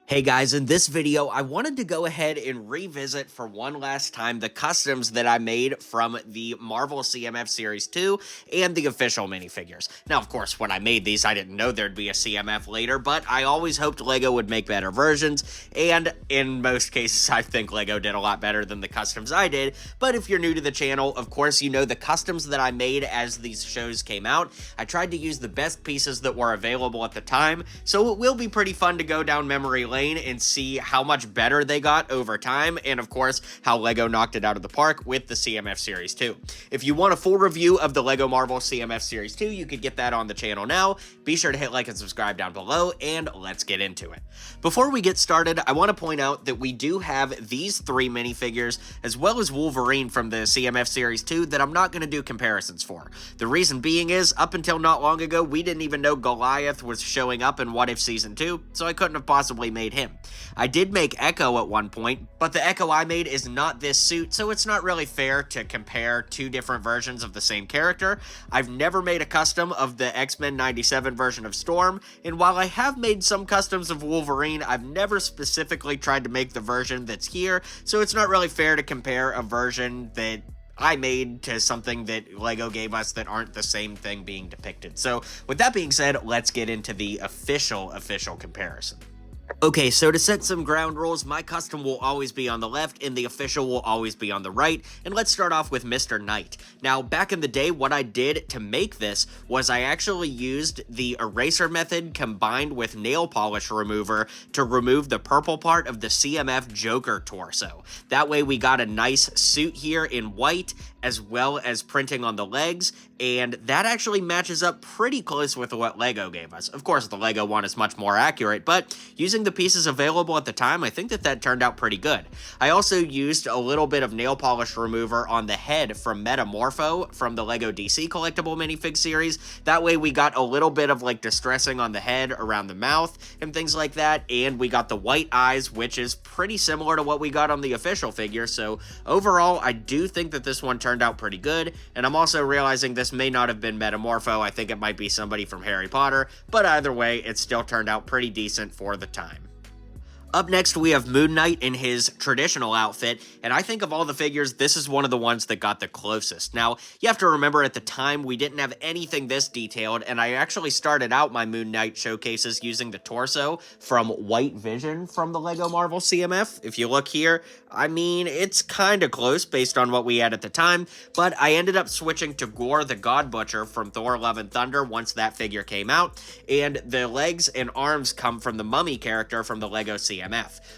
Hey guys, in this video, I wanted to go ahead and revisit for one last time the customs that I made from the Marvel CMF Series 2 and the official minifigures. Now, of course, when I made these, I didn't know there'd be a CMF later, but I always hoped LEGO would make better versions, and in most cases, I think LEGO did a lot better than the customs I did. But if you're new to the channel, of course, you know the customs that I made as these shows came out. I tried to use the best pieces that were available at the time, so it will be pretty fun to go down memory lane and see how much better they got over time, and of course, how LEGO knocked it out of the park with the CMF Series 2. If you want a full review of the LEGO Marvel CMF Series 2, you could get that on the channel now. Be sure to hit like and subscribe down below, and let's get into it. Before we get started, I want to point out that we do have these three minifigures, as well as Wolverine from the CMF Series 2, that I'm not going to do comparisons for. The reason being is, up until not long ago, we didn't even know Goliath was showing up in What If Season 2, so I couldn't have possibly made him. I did make Echo at one point, but the Echo I made is not this suit, so it's not really fair to compare two different versions of the same character. I've never made a custom of the X-Men 97 version of Storm, and while I have made some customs of Wolverine, I've never specifically tried to make the version that's here, so it's not really fair to compare a version that I made to something that LEGO gave us that aren't the same thing being depicted. So with that being said, let's get into the official comparison. Okay, so to set some ground rules, my custom will always be on the left and the official will always be on the right, and let's start off with Mr. Knight. Now, back in the day, what I did to make this was I actually used the eraser method combined with nail polish remover to remove the purple part of the CMF Joker torso. That way we got a nice suit here in white, as well as printing on the legs, and that actually matches up pretty close with what LEGO gave us. Of course, the LEGO one is much more accurate, but using the pieces available at the time, I think that turned out pretty good. I also used a little bit of nail polish remover on the head from Metamorpho from the LEGO DC collectible minifig series. That way we got a little bit of like distressing on the head, around the mouth, and things like that, and we got the white eyes, which is pretty similar to what we got on the official figure, so overall, I do think that this one turned out pretty good, and I'm also realizing this may not have been Metamorpho. I think it might be somebody from Harry Potter, but either way, it still turned out pretty decent for the time. Up next, we have Moon Knight in his traditional outfit, and I think of all the figures, this is one of the ones that got the closest. Now, you have to remember at the time, we didn't have anything this detailed, and I actually started out my Moon Knight showcases using the torso from White Vision from the LEGO Marvel CMF. If you look here, I mean, it's kind of close based on what we had at the time, but I ended up switching to Gore the God Butcher from Thor Love and Thunder once that figure came out, and the legs and arms come from the Mummy character from the LEGO CMF.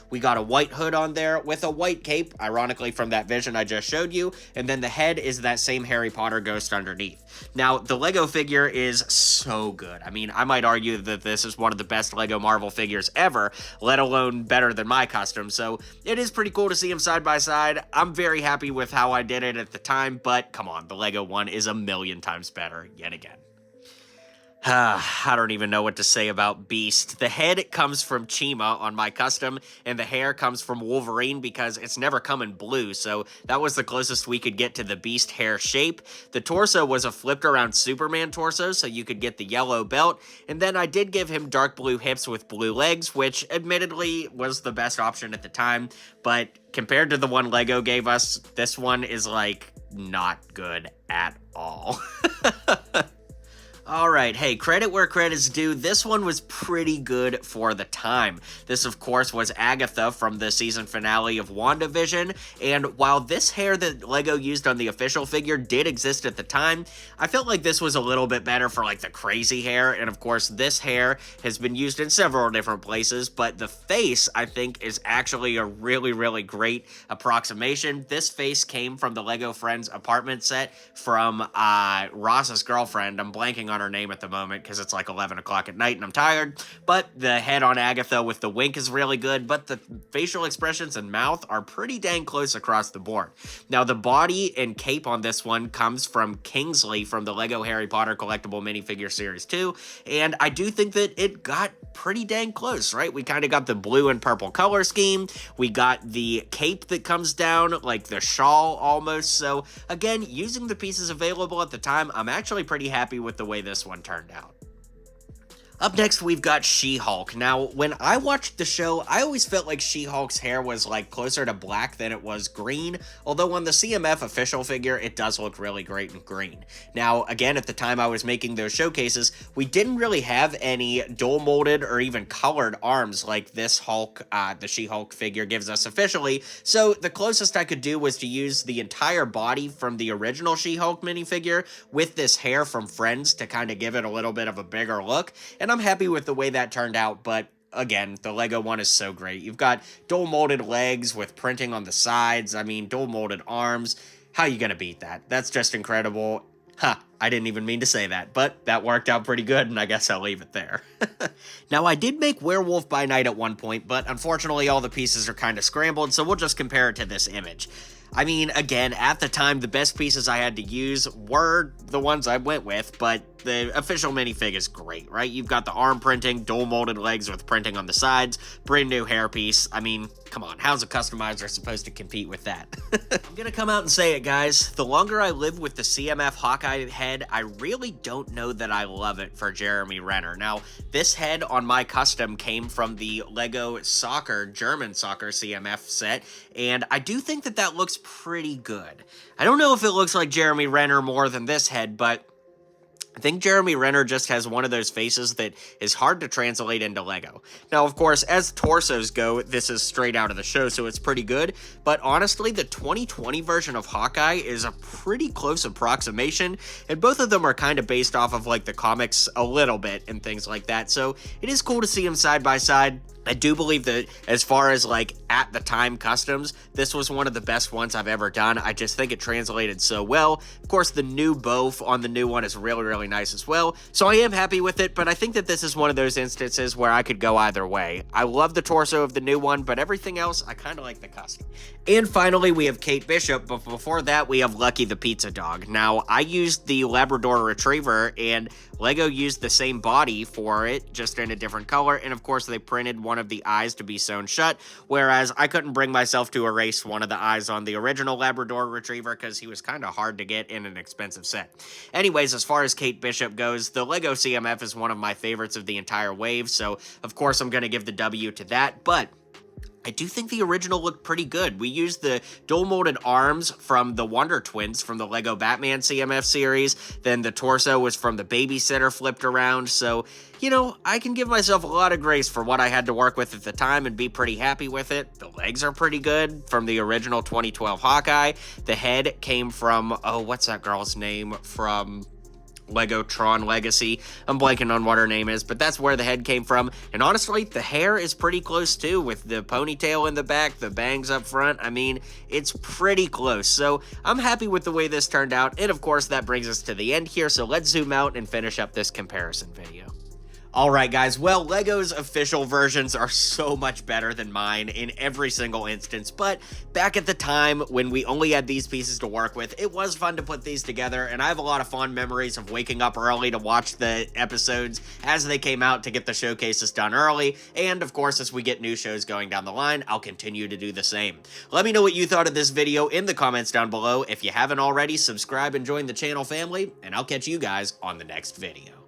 We got a white hood on there with a white cape, ironically from that vision I just showed you, and then the head is that same Harry Potter ghost underneath. Now, the LEGO figure is so good. I mean, I might argue that this is one of the best LEGO Marvel figures ever, let alone better than my custom, so it is pretty cool to see them side by side. I'm very happy with how I did it at the time, but come on, the LEGO one is a million times better yet again. I don't even know what to say about Beast. The head comes from Chima on my custom, and the hair comes from Wolverine because it's never come in blue, so that was the closest we could get to the Beast hair shape. The torso was a flipped around Superman torso, so you could get the yellow belt, and then I did give him dark blue hips with blue legs, which admittedly was the best option at the time, but compared to the one LEGO gave us, this one is like not good at all. Alright, hey, credit where credit's due, this one was pretty good for the time. This, of course, was Agatha from the season finale of WandaVision, and while this hair that LEGO used on the official figure did exist at the time, I felt like this was a little bit better for, like, the crazy hair, and of course, this hair has been used in several different places, but the face, I think, is actually a really great approximation. This face came from the LEGO Friends apartment set from Ross's girlfriend. I'm blanking on her name at the moment because it's like 11 o'clock at night and I'm tired, but the head on Agatha with the wink is really good, but the facial expressions and mouth are pretty dang close across the board. Now, the body and cape on this one comes from Kingsley from the LEGO Harry Potter collectible minifigure series 2, and I do think that it got pretty dang close, right? We kind of got the blue and purple color scheme, we got the cape that comes down, like the shawl almost, so again, using the pieces available at the time, I'm actually pretty happy with the way this one turned out. Up next, we've got She-Hulk. Now, when I watched the show, I always felt like She-Hulk's hair was like closer to black than it was green, although on the CMF official figure, it does look really great in green. Now, again, at the time I was making those showcases, we didn't really have any dual molded or even colored arms like this Hulk, the She-Hulk figure gives us officially, so the closest I could do was to use the entire body from the original She-Hulk minifigure with this hair from Friends to kind of give it a little bit of a bigger look, and I'm happy with the way that turned out, but again, the LEGO one is so great. You've got dual molded legs with printing on the sides, I mean, dual molded arms. How you gonna beat that? That's just incredible. I didn't even mean to say that, but that worked out pretty good, and I guess I'll leave it there. Now, I did make Werewolf by Night at one point, but unfortunately all the pieces are kind of scrambled, so we'll just compare it to this image. I mean, again, at the time, the best pieces I had to use were the ones I went with, but the official minifig is great, right? You've got the arm printing, dual molded legs with printing on the sides, brand new hairpiece. I mean, come on, how's a customizer supposed to compete with that? I'm gonna come out and say it, guys. The longer I live with the CMF Hawkeye head, I really don't know that I love it for Jeremy Renner. Now, this head on my custom came from the LEGO German soccer CMF set, and I do think that that looks pretty good. I don't know if it looks like Jeremy Renner more than this head, but I think Jeremy Renner just has one of those faces that is hard to translate into LEGO. Now, of course, as torsos go, this is straight out of the show, so it's pretty good, but honestly, the 2020 version of Hawkeye is a pretty close approximation, and both of them are kind of based off of, like, the comics a little bit and things like that, so it is cool to see them side by side. I do believe that as far as like at the time customs, this was one of the best ones I've ever done. I just think it translated so well. Of course, the new bow on the new one is really, really nice as well. So I am happy with it, but I think that this is one of those instances where I could go either way. I love the torso of the new one, but everything else, I kind of like the custom. And finally, we have Kate Bishop, but before that, we have Lucky the Pizza Dog. Now, I used the Labrador Retriever, and LEGO used the same body for it, just in a different color, and of course, they printed one of the eyes to be sewn shut, whereas I couldn't bring myself to erase one of the eyes on the original Labrador Retriever because he was kind of hard to get in an expensive set. Anyways, as far as Kate Bishop goes, the LEGO CMF is one of my favorites of the entire wave, so of course I'm going to give the W to that, but I do think the original looked pretty good. We used the dual molded arms from the Wonder Twins from the LEGO Batman CMF series. Then the torso was from the Babysitter flipped around. So, you know, I can give myself a lot of grace for what I had to work with at the time and be pretty happy with it. The legs are pretty good from the original 2012 Hawkeye. The head came from, oh, what's that girl's name from LEGO Tron Legacy. I'm blanking on what her name is, but that's where the head came from. And honestly, the hair is pretty close too, with the ponytail in the back, the bangs up front. I mean, it's pretty close. So I'm happy with the way this turned out. And of course, that brings us to the end here. So let's zoom out and finish up this comparison video. Alright guys, well, LEGO's official versions are so much better than mine in every single instance, but back at the time when we only had these pieces to work with, it was fun to put these together, and I have a lot of fond memories of waking up early to watch the episodes as they came out to get the showcases done early, and of course, as we get new shows going down the line, I'll continue to do the same. Let me know what you thought of this video in the comments down below. If you haven't already, subscribe and join the channel family, and I'll catch you guys on the next video.